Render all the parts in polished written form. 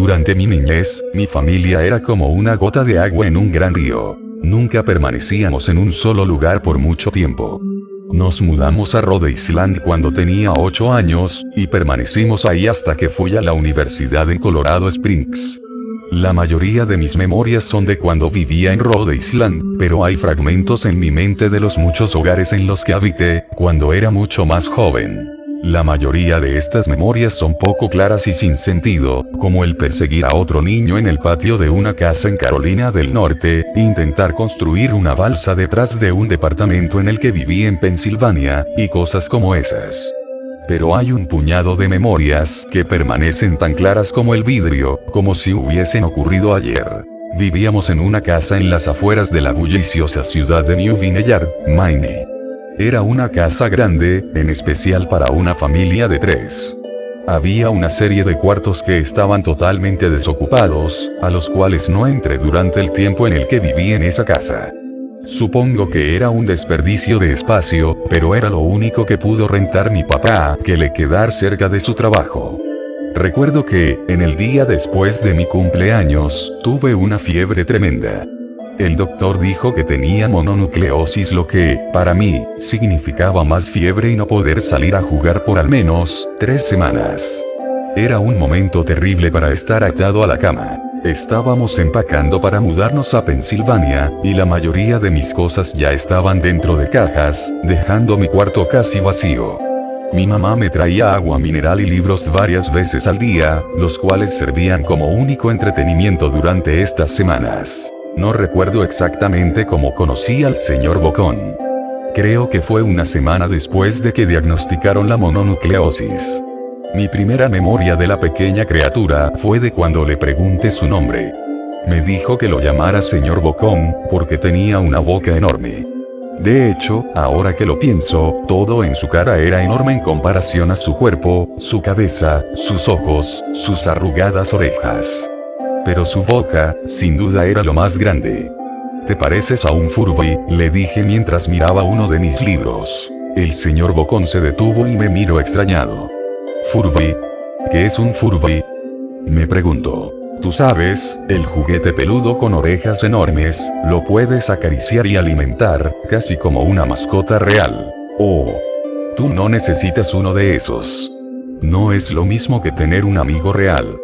Durante mi niñez, mi familia era como una gota de agua en un gran río. Nunca permanecíamos en un solo lugar por mucho tiempo. Nos mudamos a Rhode Island cuando tenía 8 años, y permanecimos ahí hasta que fui a la universidad en Colorado Springs. La mayoría de mis memorias son de cuando vivía en Rhode Island, pero hay fragmentos en mi mente de los muchos hogares en los que habité, cuando era mucho más joven. La mayoría de estas memorias son poco claras y sin sentido, como el perseguir a otro niño en el patio de una casa en Carolina del Norte, intentar construir una balsa detrás de un departamento en el que viví en Pensilvania, y cosas como esas. Pero hay un puñado de memorias que permanecen tan claras como el vidrio, como si hubiesen ocurrido ayer. Vivíamos en una casa en las afueras de la bulliciosa ciudad de New Vineyard, Maine. Era una casa grande, en especial para una familia de 3. Había una serie de cuartos que estaban totalmente desocupados, a los cuales no entré durante el tiempo en el que viví en esa casa. Supongo que era un desperdicio de espacio, pero era lo único que pudo rentar mi papá, que le quedara cerca de su trabajo. Recuerdo que, en el día después de mi cumpleaños, tuve una fiebre tremenda. El doctor dijo que tenía mononucleosis, lo que, para mí, significaba más fiebre y no poder salir a jugar por al menos 3 semanas. Era un momento terrible para estar atado a la cama. Estábamos empacando para mudarnos a Pensilvania, y la mayoría de mis cosas ya estaban dentro de cajas, dejando mi cuarto casi vacío. Mi mamá me traía agua mineral y libros varias veces al día, los cuales servían como único entretenimiento durante estas semanas. No recuerdo exactamente cómo conocí al señor Bocón. Creo que fue una semana después de que diagnosticaron la mononucleosis. Mi primera memoria de la pequeña criatura fue de cuando le pregunté su nombre. Me dijo que lo llamara señor Bocón, porque tenía una boca enorme. De hecho, ahora que lo pienso, todo en su cara era enorme en comparación a su cuerpo, su cabeza, sus ojos, sus arrugadas orejas. Pero su boca, sin duda, era lo más grande. ¿Te pareces a un Furby?, le dije mientras miraba uno de mis libros. El señor Bocón se detuvo y me miró extrañado. ¿Furby? ¿Qué es un Furby?, me preguntó. Tú sabes, el juguete peludo con orejas enormes, lo puedes acariciar y alimentar, casi como una mascota real. Oh. Tú no necesitas uno de esos. No es lo mismo que tener un amigo real.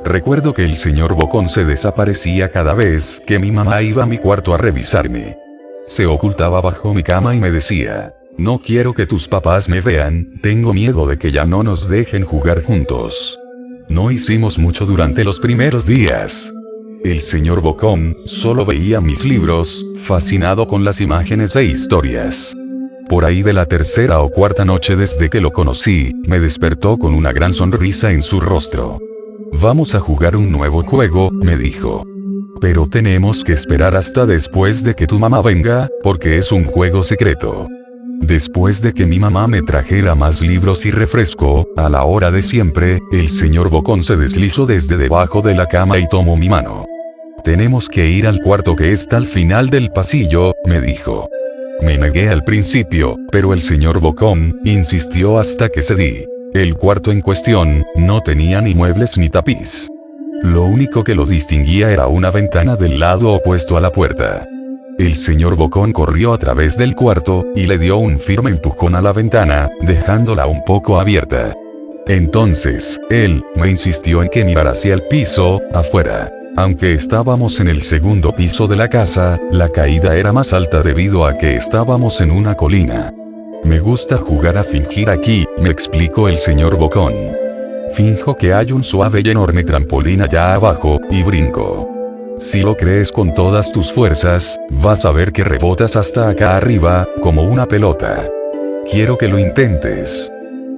Recuerdo que el señor Bocón se desaparecía cada vez que mi mamá iba a mi cuarto a revisarme. Se ocultaba bajo mi cama y me decía: no quiero que tus papás me vean, tengo miedo de que ya no nos dejen jugar juntos. No hicimos mucho durante los primeros días. El señor Bocón solo veía mis libros, fascinado con las imágenes e historias. Por ahí de la 3ª o 4ª noche desde que lo conocí, me despertó con una gran sonrisa en su rostro. Vamos a jugar un nuevo juego, me dijo. Pero tenemos que esperar hasta después de que tu mamá venga, porque es un juego secreto. Después de que mi mamá me trajera más libros y refresco, a la hora de siempre, el señor Bocón se deslizó desde debajo de la cama y tomó mi mano. Tenemos que ir al cuarto que está al final del pasillo, me dijo. Me negué al principio, pero el señor Bocón insistió hasta que cedí. El cuarto en cuestión no tenía ni muebles ni tapiz. Lo único que lo distinguía era una ventana del lado opuesto a la puerta. El señor Bocón corrió a través del cuarto y le dio un firme empujón a la ventana, dejándola un poco abierta. Entonces, él me insistió en que mirara hacia el piso, afuera. Aunque estábamos en el 2º piso de la casa, la caída era más alta debido a que estábamos en una colina. Me gusta jugar a fingir aquí, me explicó el señor Bocón. Finjo que hay un suave y enorme trampolín allá abajo, y brinco. Si lo crees con todas tus fuerzas, vas a ver que rebotas hasta acá arriba, como una pelota. Quiero que lo intentes.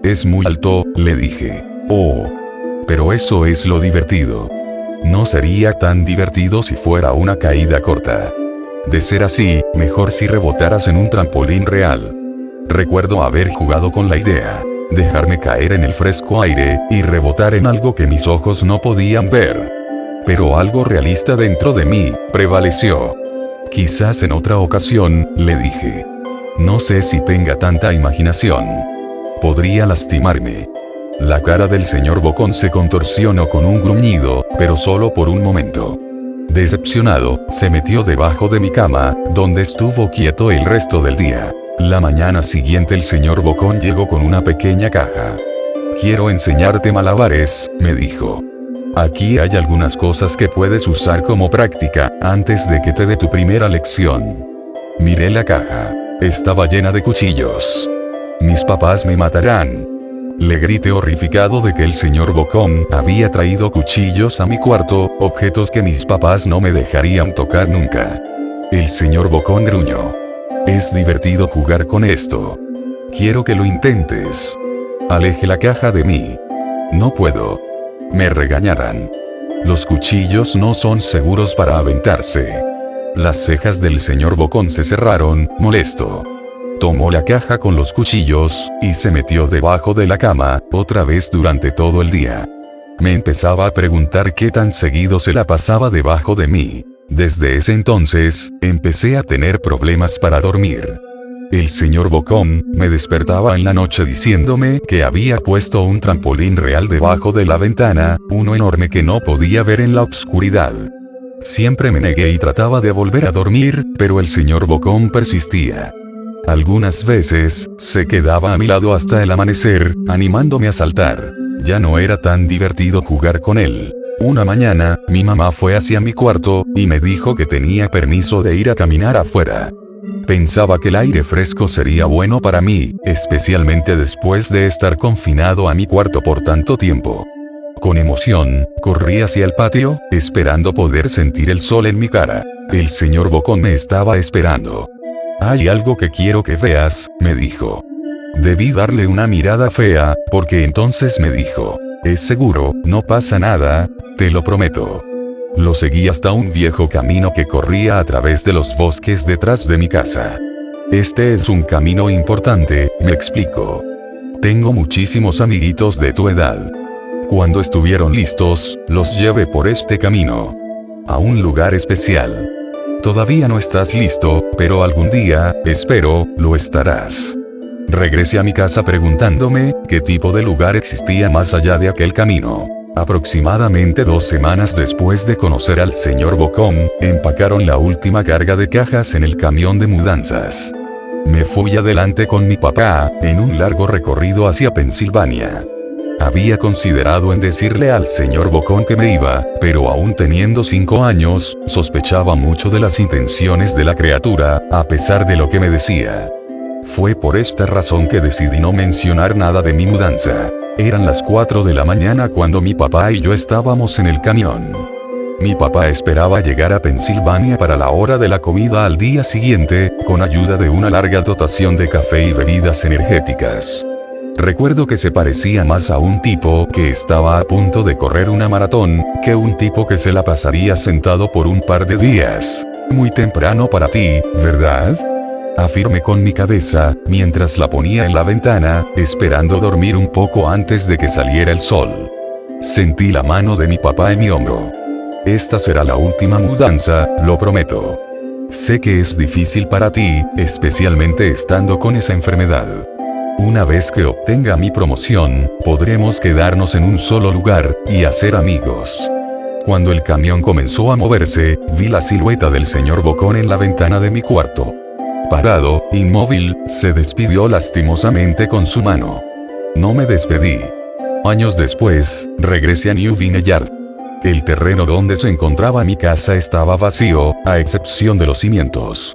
Es muy alto, le dije. Oh. Pero eso es lo divertido. No sería tan divertido si fuera una caída corta. De ser así, mejor si rebotaras en un trampolín real. Recuerdo haber jugado con la idea, dejarme caer en el fresco aire, y rebotar en algo que mis ojos no podían ver. Pero algo realista dentro de mí prevaleció. Quizás en otra ocasión, le dije. No sé si tenga tanta imaginación. Podría lastimarme. La cara del señor Bocón se contorsionó con un gruñido, pero solo por un momento. Decepcionado, se metió debajo de mi cama, donde estuvo quieto el resto del día. La mañana siguiente el señor Bocón llegó con una pequeña caja. Quiero enseñarte malabares, me dijo. Aquí hay algunas cosas que puedes usar como práctica, antes de que te dé tu primera lección. Miré la caja. Estaba llena de cuchillos. Mis papás me matarán. Le grité horrificado de que el señor Bocón había traído cuchillos a mi cuarto, objetos que mis papás no me dejarían tocar nunca. El señor Bocón gruñó. Es divertido jugar con esto. Quiero que lo intentes. Aleje la caja de mí. No puedo. Me regañarán. Los cuchillos no son seguros para aventarse. Las cejas del señor Bocón se cerraron, molesto. Tomó la caja con los cuchillos, y se metió debajo de la cama, otra vez durante todo el día. Me empezaba a preguntar qué tan seguido se la pasaba debajo de mí. Desde ese entonces, empecé a tener problemas para dormir. El señor Bocón me despertaba en la noche diciéndome que había puesto un trampolín real debajo de la ventana, uno enorme que no podía ver en la oscuridad. Siempre me negué y trataba de volver a dormir, pero el señor Bocón persistía. Algunas veces, se quedaba a mi lado hasta el amanecer, animándome a saltar. Ya no era tan divertido jugar con él. Una mañana, mi mamá fue hacia mi cuarto, y me dijo que tenía permiso de ir a caminar afuera. Pensaba que el aire fresco sería bueno para mí, especialmente después de estar confinado a mi cuarto por tanto tiempo. Con emoción, corrí hacia el patio, esperando poder sentir el sol en mi cara. El señor Bocón me estaba esperando. Hay algo que quiero que veas, me dijo. Debí darle una mirada fea, porque entonces me dijo, es seguro, no pasa nada, te lo prometo. Lo seguí hasta un viejo camino que corría a través de los bosques detrás de mi casa. Este es un camino importante, me explicó. Tengo muchísimos amiguitos de tu edad. Cuando estuvieron listos, los llevé por este camino. A un lugar especial. Todavía no estás listo, pero algún día, espero, lo estarás. Regresé a mi casa preguntándome qué tipo de lugar existía más allá de aquel camino. Aproximadamente 2 semanas después de conocer al señor Bocón, empacaron la última carga de cajas en el camión de mudanzas. Me fui adelante con mi papá, en un largo recorrido hacia Pensilvania. Había considerado en decirle al señor Bocón que me iba, pero aún teniendo 5 años, sospechaba mucho de las intenciones de la criatura, a pesar de lo que me decía. Fue por esta razón que decidí no mencionar nada de mi mudanza. Eran las 4 de la mañana cuando mi papá y yo estábamos en el camión. Mi papá esperaba llegar a Pensilvania para la hora de la comida al día siguiente, con ayuda de una larga dotación de café y bebidas energéticas. Recuerdo que se parecía más a un tipo que estaba a punto de correr una maratón, que un tipo que se la pasaría sentado por un par de días. Muy temprano para ti, ¿verdad? Afirmé con mi cabeza, mientras la ponía en la ventana, esperando dormir un poco antes de que saliera el sol. Sentí la mano de mi papá en mi hombro. Esta será la última mudanza, lo prometo. Sé que es difícil para ti, especialmente estando con esa enfermedad. Una vez que obtenga mi promoción, podremos quedarnos en un solo lugar, y hacer amigos. Cuando el camión comenzó a moverse, vi la silueta del señor Bocón en la ventana de mi cuarto. Parado, inmóvil, se despidió lastimosamente con su mano. No me despedí. Años después, regresé a New Vineyard. El terreno donde se encontraba mi casa estaba vacío, a excepción de los cimientos.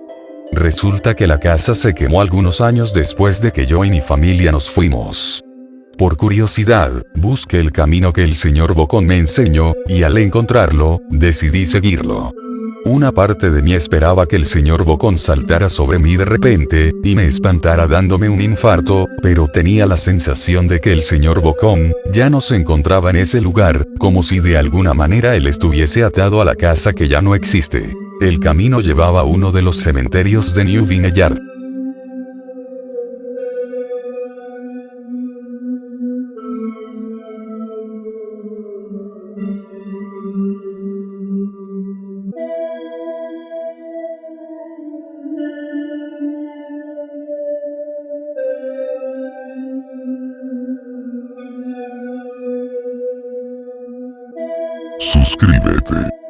Resulta que la casa se quemó algunos años después de que yo y mi familia nos fuimos. Por curiosidad, busqué el camino que el señor Bocón me enseñó, y al encontrarlo, decidí seguirlo. Una parte de mí esperaba que el señor Bocón saltara sobre mí de repente, y me espantara dándome un infarto, pero tenía la sensación de que el señor Bocón ya no se encontraba en ese lugar, como si de alguna manera él estuviese atado a la casa que ya no existe. El camino llevaba a uno de los cementerios de New Vineyard. Suscríbete.